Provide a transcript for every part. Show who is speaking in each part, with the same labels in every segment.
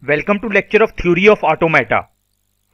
Speaker 1: Welcome to lecture of theory of automata.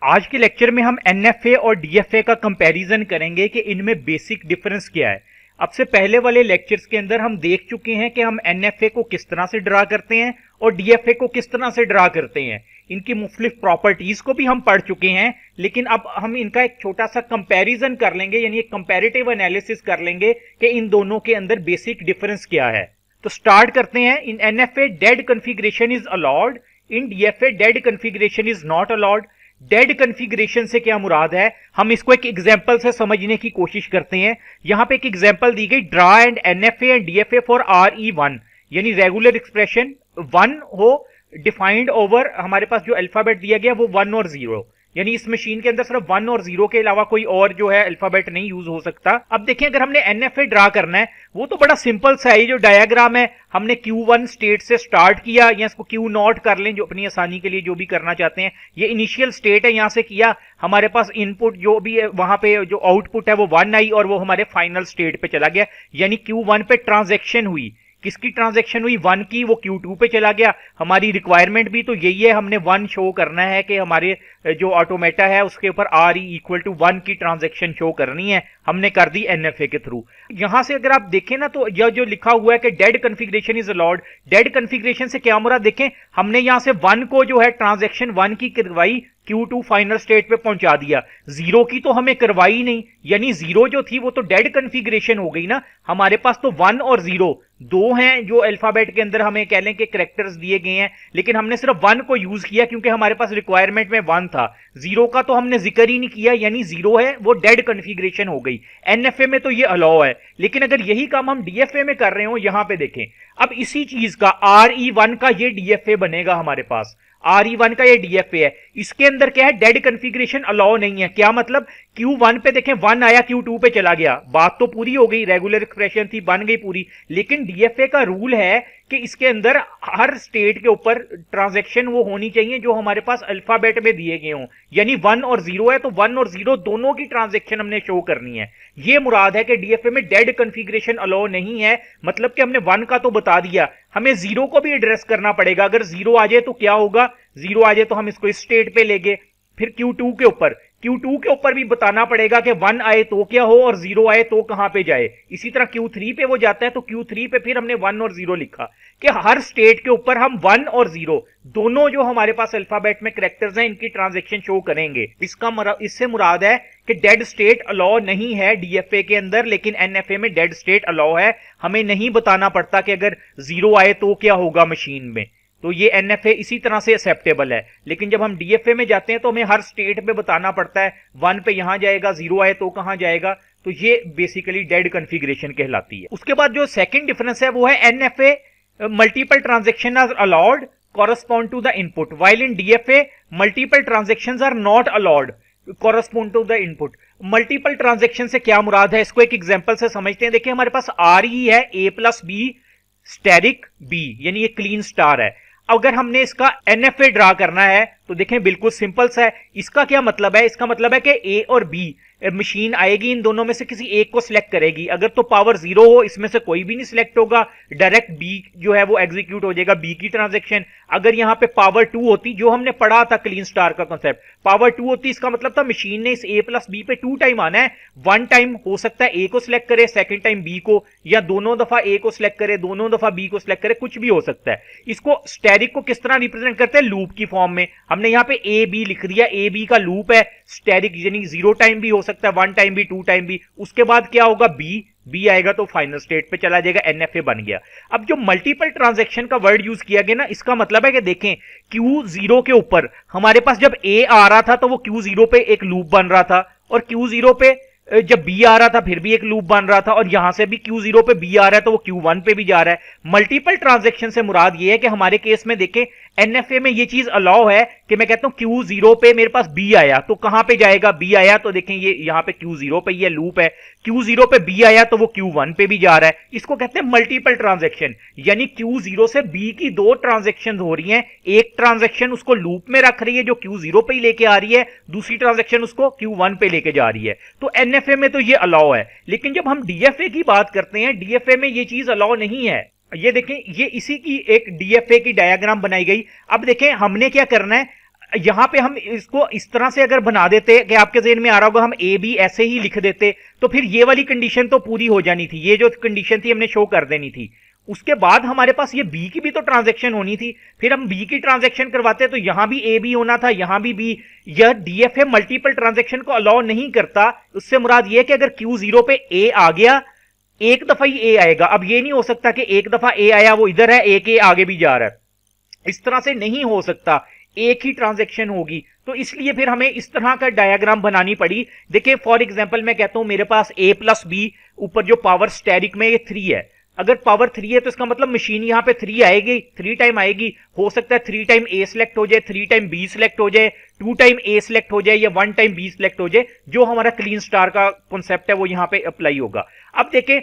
Speaker 1: आज के lecture में हम एनएफए और डीएफए का कंपैरिजन करेंगे कि इनमें बेसिक डिफरेंस क्या है। अब से पहले वाले लेक्चर्स के अंदर हम देख चुके हैं कि हम एनएफए को किस तरह से ड्रा करते हैं और डीएफए को किस तरह से ड्रा करते हैं। इनकी मुख्तलिफ प्रॉपर्टीज को भी हम पढ़ चुके हैं, लेकिन अब हम इनका एक छोटा सा कंपैरिजन कर लेंगे, यानी एक कंपैरेटिव एनालिसिस कर लेंगे कि इन दोनों के अंदर बेसिक डिफरेंस क्या है। तो स्टार्ट करते हैं। In NFA dead configuration is allowed, in DFA dead configuration is not allowed. Dead configuration से क्या मुराद है, हम इसको एक एग्जांपल से समझने की कोशिश करते हैं। यहां पे एक एग्जांपल दी गई, draw and NFA and DFA for RE1, यानी रेगुलर एक्सप्रेशन 1 हो डिफाइंड ओवर, हमारे पास जो अल्फाबेट दिया गया वो 1 और 0, यानी इस मशीन के अंदर सिर्फ 1 और 0 के अलावा कोई और जो है अल्फाबेट नहीं यूज हो सकता। अब देखें, अगर हमने एनएफए ड्रा करना है वो तो बड़ा सिंपल सा है। जो डायग्राम है, हमने Q1 स्टेट से स्टार्ट किया, या इसको Q0 कर लें जो अपनी आसानी के लिए जो भी करना चाहते हैं। ये इनिशियल स्टेट है, यहां से किया, हमारे पास इनपुट जो भी है वहां पे जो आउटपुट है वो 1 आई और वो हमारे फाइनल स्टेट पे चला गया, यानी Q1 पे ट्रांजेक्शन हुई। किसकी ट्रांजैक्शन हुई? 1 की, वो Q2 पे चला गया। हमारी रिक्वायरमेंट भी तो यही है, हमने 1 शो करना है कि हमारे जो ऑटोमेटा है उसके ऊपर RE इक्वल टू 1 की ट्रांजैक्शन शो करनी है। हमने कर दी एनएफए के थ्रू। यहां से अगर आप देखें ना, तो यह जो लिखा हुआ है कि dead configuration is allowed, dead configuration से क्या मुराद, देखें हमने यहां से 1 को जो है ट्रांजैक्शन 1 की करवाई, Q2 फाइनल स्टेट पे पहुंचा दिया। 0 की तो हमें करवाई नहीं, यानी 0 जो थी वो तो डेड कॉन्फ़िगरेशन हो गई ना। हमारे पास तो 1 और 0 दो हैं जो अल्फाबेट के अंदर हमें कह लें कि कैरेक्टर्स दिए गए हैं, लेकिन हमने सिर्फ 1 को यूज किया क्योंकि हमारे पास रिक्वायरमेंट में 1 था। 0 का तो हमने जिक्र ही नहीं किया, यानी 0 है वो डेड कॉन्फ़िगरेशन हो गई। एनएफए में तो ये अलाउ है, लेकिन अगर यही काम हम डीएफए में कर रहे हो, यहां पे देखें, अब इसी चीज का RE1 का ये डीएफए बनेगा हमारे पास। RE1 का ये डीएफए है, इसके अंदर क्या है, डेड कॉन्फ़िगरेशन अलाउ नहीं है। क्या मतलब, Q1 पे देखें 1 आया, Q2 पे चला गया, बात तो पूरी हो गई, रेगुलर एक्सप्रेशन थी, बन गई पूरी। लेकिन डीएफए का रूल है कि इसके अंदर हर स्टेट के ऊपर ट्रांजैक्शन वो होनी चाहिए जो हमारे पास अल्फाबेट में दिए गए हों, यानी 1 और 0 है तो 1 और 0 दोनों की ट्रांजैक्शन हमने शो करनी है। ये मुराद है कि डीएफए में डेड कॉन्फ़िगरेशन अलाउ नहीं है, मतलब कि हमने 1 का तो बता दिया, हमें 0 को भी एड्रेस करना पड़ेगा। अगर 0 आ जाए तो क्या होगा, 0 आ जाए तो हम इसको इस स्टेट पे लेंगे। फिर Q2 के ऊपर भी बताना पड़ेगा कि 1 आए तो क्या हो और 0 आए तो कहां पे जाए। इसी तरह Q3 पे वो जाता है तो Q3 पे फिर हमने 1 और 0 लिखा कि हर स्टेट के ऊपर हम 1 और 0 दोनों जो हमारे पास अल्फाबेट में कैरेक्टर्स हैं इनकी ट्रांजैक्शन शो करेंगे। इससे मुराद है कि डेड स्टेट अलाउ नहीं है डीएफए के अंदर, लेकिन एनएफए में डेड स्टेट अलाउ है। हमें नहीं बताना पड़ता कि अगर 0 आए तो क्या होगा मशीन में, तो ये एनएफए इसी तरह से एक्सेप्टेबल है। लेकिन जब हम डीएफए में जाते हैं तो हमें हर स्टेट पे बताना पड़ता है, 1 पे यहां जाएगा, 0 आए तो कहां जाएगा, तो ये बेसिकली डेड कॉन्फ़िगरेशन कहलाती है। उसके बाद जो सेकंड डिफरेंस है वो है NFA multiple transaction are allowed correspond to the input, while in DFA multiple transactions are not allowed correspond to the input। Multiple transaction से क्या मुराद है, इसको एक एग्जांपल से समझते हैं। देखिए हमारे पास RE है A plus B asterisk B, यानी ये क्लीन स्टार है। अगर हमने इसका एनएफए ड्रा करना है तो देखें बिल्कुल सिंपल सा है। इसका क्या मतलब है, इसका मतलब है कि A और B मशीन आएगी, इन दोनों में से किसी एक को सिलेक्ट करेगी। अगर तो पावर 0 हो, इसमें से कोई भी नहीं सिलेक्ट होगा, डायरेक्ट B जो है वो एग्जीक्यूट हो जाएगा, B की ट्रांजैक्शन। अगर यहां पे पावर 2 होती, जो हमने पढ़ा था क्लीन स्टार का कॉन्सेप्ट, पावर 2 होती, इसका मतलब था मशीन ने इस A प्लस B पे 2 टाइम आना है। 1 टाइम हो सकता है A को सिलेक्ट करे, सेकंड टाइम B को, या दोनों दफा A को सिलेक्ट करे, दोनों दफा B को सिलेक्ट करे, कुछ भी हो सकता है। इसको स्टेरिक को किस तरह रिप्रेजेंट करते हैं, लूप की फॉर्म में। हमने यहाँ पे A B लिख दिया, A B का लूप है स्टेरिक, यानी 0 टाइम भी हो सकता है, 1 टाइम भी, 2 टाइम भी। उसके बाद क्या होगा, B आएगा तो फाइनल स्टेट पे चला जाएगा, एनएफए बन गया। अब जो मल्टीपल ट्रांजैक्शन का वर्ड यूज किया गया ना, इसका मतलब है कि देखें Q0 के ऊपर हमारे पास जब A आ रहा था तो वो Q0 पे एक लूप बन रहा था, और Q0 पे जब B आ रहा था फिर भी एक लूप बन रहा था, और यहां से भी Q0 पे B आ रहा है तो वो Q1 पे भी जा रहा है। मल्टीपल ट्रांजैक्शन से मुराद ये है कि हमारे केस में देखें एनएफए में ये चीज अलाउ है कि मैं कहता हूं Q0 पे मेरे पास B आया तो कहां पे जाएगा, B आया तो देखें ये यहां पे Q0 पे ये लूप है, Q0 पे B आया तो वो Q1 पे भी जा रहा है। इसको कहते हैं मल्टीपल ट्रांजैक्शन, यानी Q0 से B की 2 ट्रांजैक्शन हो रही हैं। एक ट्रांजैक्शन उसको लूप में रख रही है जो Q0 पे ही लेके आ रही है, दूसरी ट्रांजैक्शन उसको Q1 पे लेके जा रही है। तो एनएफए में तो ये अलाउ है, लेकिन जब हम डीएफए की बात करते हैं, डीएफए में ये चीज अलाउ नहीं है। ये देखें, ये इसी की एक डीएफए की डायग्राम बनाई गई। अब देखें हमने क्या करना है, यहां पे हम इसको इस तरह से अगर बना देते कि आपके ज़हन में आ रहा होगा, हम ए बी ऐसे ही लिख देते तो फिर ये वाली कंडीशन तो पूरी हो जानी थी, ये जो कंडीशन थी हमने शो कर देनी थी। उसके बाद हमारे पास ये बी की भी तो ट्रांजैक्शन होनी थी, फिर हम बी की ट्रांजैक्शन करवाते तो यहां भी ए बी होना था, यहां भी बी। यह डीएफए मल्टीपल ट्रांजैक्शन को अलाउ नहीं करता। उससे मुराद ये कि अगर Q0 पे ए आ गया, एक दफा ही ए आएगा। अब ये नहीं हो सकता कि एक दफा ए आया वो इधर है, एक ए आगे भी जा रहा है, इस तरह से नहीं हो सकता, एक ही ट्रांजैक्शन होगी। तो इसलिए फिर हमें इस तरह का डायग्राम बनानी पड़ी। देखिए फॉर एग्जांपल मैं कहता हूं मेरे पास a प्लस बी, ऊपर जो पावर स्टेरिक में ये 3 है, अगर पावर 3 है तो इसका मतलब मशीन यहां पे 3 आएगी, 3 टाइम आएगी। हो सकता है 3 टाइम ए सिलेक्ट हो जाए, 3 टाइम बी सिलेक्ट हो जाए, 2 टाइम ए सिलेक्ट हो जाए या 1 टाइम बी सिलेक्ट हो जाए। जो हमारा क्लीन स्टार का कॉन्सेप्ट है वो यहां पे अप्लाई होगा। अब देखें,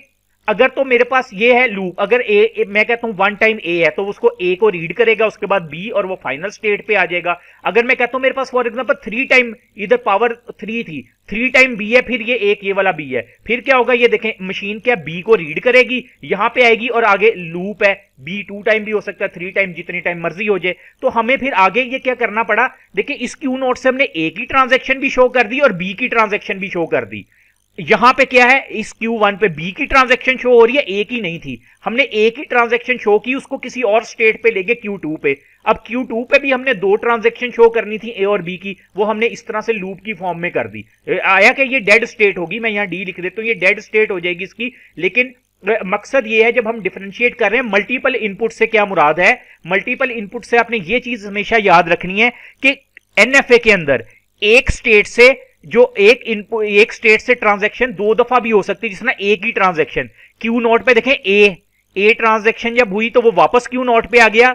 Speaker 1: अगर तो मेरे पास ये है लूप, अगर मैं कहता हूं 1 टाइम ए है तो उसको ए को रीड करेगा, उसके बाद बी और वो फाइनल स्टेट पे आ जाएगा। अगर मैं कहता हूं मेरे पास फॉर एग्जांपल 3 टाइम, इधर पावर 3 थी, 3 टाइम बी है, फिर ये एक ये वाला बी है, फिर क्या होगा ये देखें, मशीन क्या बी को रीड करेगी, यहां पे आएगी और आगे लूप है, बी 2 टाइम भी हो सकता है, 3 टाइम, जितनी टाइम मर्जी हो जाए। तो हमें फिर आगे ये क्या करना पड़ा, देखिए इस क्यू नोट से हमने ए की ट्रांजेक्शन भी शो कर दी और बी की ट्रांजेक्शन भी शो कर दी। यहां पे क्या है, इस Q1 पे B की ट्रांजैक्शन शो हो रही है, A की नहीं थी। हमने A की ट्रांजैक्शन शो की, उसको किसी और स्टेट पे ले गए Q2 पे। अब Q2 पे भी हमने 2 ट्रांजैक्शन शो करनी थी A और B की, वो हमने इस तरह से लूप की फॉर्म में कर दी। आया कि ये डेड स्टेट होगी, मैं यहां D लिख देता हूं, ये डेड स्टेट हो जाएगी इसकी। लेकिन मकसद ये है जब हम डिफरेंशिएट कर रहे हैं मल्टीपल इनपुट से क्या मुराद है, मल्टीपल इनपुट से आपने ये चीज हमेशा याद रखनी है कि एनएफए के अंदर एक स्टेट से जो एक स्टेट से ट्रांजैक्शन 2 दफा भी हो सकती है, जिसना एक ही ट्रांजैक्शन क्यू नोट पे देखें ए ट्रांजैक्शन जब हुई तो वो वापस क्यू नोट पे आ गया,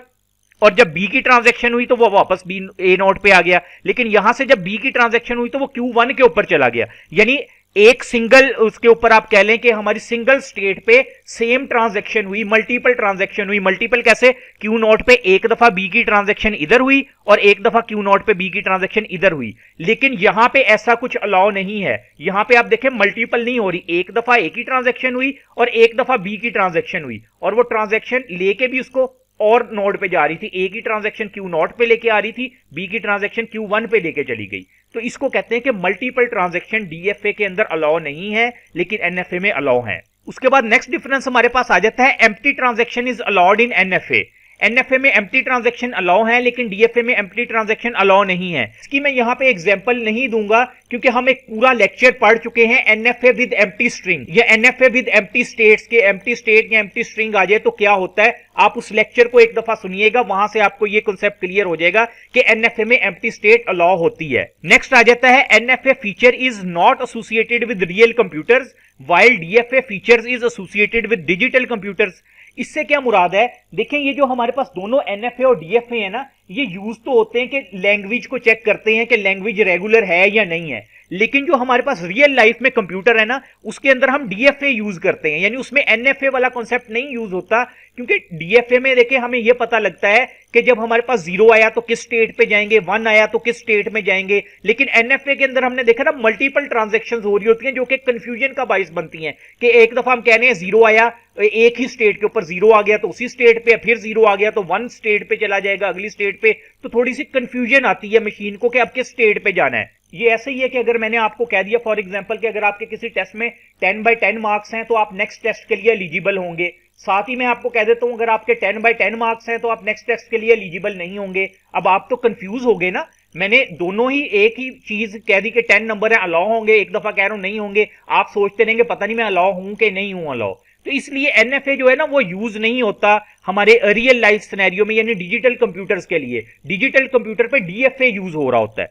Speaker 1: और जब बी की ट्रांजैक्शन हुई तो वो वापस बी ए नोट पे आ गया। लेकिन यहां से जब बी की ट्रांजैक्शन हुई तो वो Q1 के ऊपर चला गया। यानी एक सिंगल, उसके ऊपर आप कह लें कि हमारी सिंगल स्टेट पे सेम ट्रांजैक्शन हुई, मल्टीपल ट्रांजैक्शन हुई। मल्टीपल कैसे, क्यू नोट पे एक दफा बी की ट्रांजैक्शन इधर हुई और एक दफा क्यू नोट पे बी की ट्रांजैक्शन इधर हुई। लेकिन यहां पे ऐसा कुछ अलाउ नहीं है। यहां पे आप देखें मल्टीपल नहीं हो रही, एक दफा ए की ट्रांजैक्शन हुई और एक दफा बी की ट्रांजैक्शन हुई, और वो ट्रांजैक्शन लेके भी उसको और नोड पे जा रही थी। ए की ट्रांजैक्शन क्यू नोट पे लेके आ रही थी, बी की ट्रांजैक्शन Q1 पे लेके चली गई। तो इसको कहते हैं कि मल्टीपल ट्रांजैक्शन डीएफए के अंदर अलाउ नहीं है, लेकिन एनएफए में अलाउ है। उसके बाद नेक्स्ट डिफरेंस हमारे पास आ जाता है, empty transaction is allowed in NFA. NFA में एम्प्टी ट्रांजैक्शन अलाउ है, लेकिन डीएफए में एम्प्टी ट्रांजैक्शन अलाउ नहीं है। इसकी मैं यहां पे एग्जांपल नहीं दूंगा क्योंकि हम एक पूरा लेक्चर पढ़ चुके हैं एनएफए विद एम्प्टी स्ट्रिंग या एनएफए विद एम्प्टी स्टेट्स के। एम्प्टी स्टेट या एम्प्टी स्ट्रिंग आ जाए तो क्या होता है, आप उस लेक्चर को एक दफा सुनिएगा, वहां से आपको ये कॉन्सेप्ट क्लियर हो जाएगा कि एनएफए में एम्प्टी स्टेट अलाउ होती है। नेक्स्ट आ जाता है, NFA feature is not associated with real computers while DFA features is associated with digital computers. इससे क्या मुराद है, देखें ये जो हमारे पास दोनों एनएफए और डीएफए है ना, ये यूज तो होते हैं कि लैंग्वेज को चेक करते हैं कि लैंग्वेज रेगुलर है या नहीं है। लेकिन जो हमारे पास रियल लाइफ में कंप्यूटर है ना, उसके अंदर हम डीएफए यूज करते हैं, यानी उसमें एनएफए वाला कॉन्सेप्ट नहीं यूज होता। क्योंकि डीएफए में देखें हमें यह पता लगता है कि जब हमारे पास 0 आया तो किस स्टेट पे जाएंगे, 1 आया तो किस स्टेट में जाएंगे। लेकिन एनएफए के अंदर हमने देखा ना मल्टीपल ट्रांजैक्शंस हो रही होती हैं, जो कि कंफ्यूजन का बाइस बनती हैं कि एक दफा हम कह रहे हैं 0 आया, एक ही स्टेट के ऊपर 0 आ गया तो उसी स्टेट पे, फिर 0 आ गया तो 1 स्टेट पे चला जाएगा अगली स्टेट पे। तो थोड़ी सी कंफ्यूजन आती है मशीन को कि अब किस स्टेट पे जाना है। ये ऐसे ही है कि अगर मैंने आपको कह दिया फॉर एग्जांपल कि अगर आपके किसी टेस्ट में 10 बाय 10 मार्क्स हैं तो आप नेक्स्ट टेस्ट के लिए एलिजिबल होंगे। साथ ही मैं आपको कह देता हूं अगर आपके 10 बाय 10 मार्क्स हैं तो आप नेक्स्ट टेस्ट के लिए एलिजिबल नहीं होंगे। अब आप तो कंफ्यूज हो गए ना, मैंने दोनों ही एक ही चीज कह दी कि 10 नंबर है अलाउ होंगे, एक दफा कह रहा हूं नहीं होंगे, आप सोचते रहेंगे पता नहीं मैं अलाउ हूं कि नहीं हूं अलाउ। तो इसलिए एनएफए जो है ना वो यूज नहीं होता हमारे रियल लाइफ सिनेरियो में, यानी डिजिटल कंप्यूटर्स के लिए। डिजिटल कंप्यूटर पे डीएफए यूज हो रहा होता है।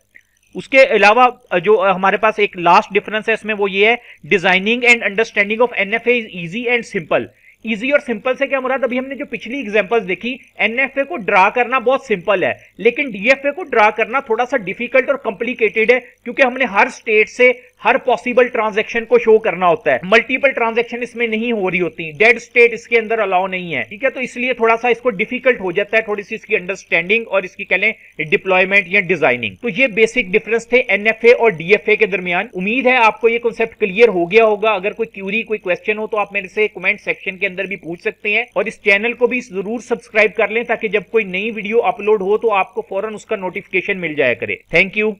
Speaker 1: उसके अलावा जो हमारे पास एक लास्ट डिफरेंस है इसमें वो ये है, designing and understanding of NFA is easy and simple. Easy और सिंपल से क्या मुराद, अभी हमने जो पिछली एग्जांपल्स देखी, एनएफए को ड्रा करना बहुत सिंपल है, लेकिन डीएफए को ड्रा करना थोड़ा सा डिफिकल्ट और कॉम्प्लिकेटेड है, क्योंकि हमने हर स्टेट से हर पॉसिबल ट्रांजैक्शन को शो करना होता है। मल्टीपल ट्रांजैक्शन इसमें नहीं हो रही होती, डेड स्टेट इसके अंदर अलाउ नहीं है, ठीक है। तो इसलिए थोड़ा सा इसको डिफिकल्ट हो जाता है, थोड़ी सी इसकी अंडरस्टैंडिंग और इसकी कह लें डिप्लॉयमेंट या डिजाइनिंग। तो ये बेसिक डिफरेंस थे एनएफए और डीएफए के दरमियान। उम्मीद है आपको ये कॉन्सेप्ट क्लियर हो गया होगा। अगर कोई क्यूरी, कोई क्वेश्चन हो तो आप मेरे से कमेंट सेक्शन के अंदर भी पूछ सकते हैं, और इस चैनल को भी जरूर सब्सक्राइब कर लें ताकि जब कोई नई वीडियो अपलोड हो तो आपको फौरन उसका नोटिफिकेशन मिल जाया करे। Thank you.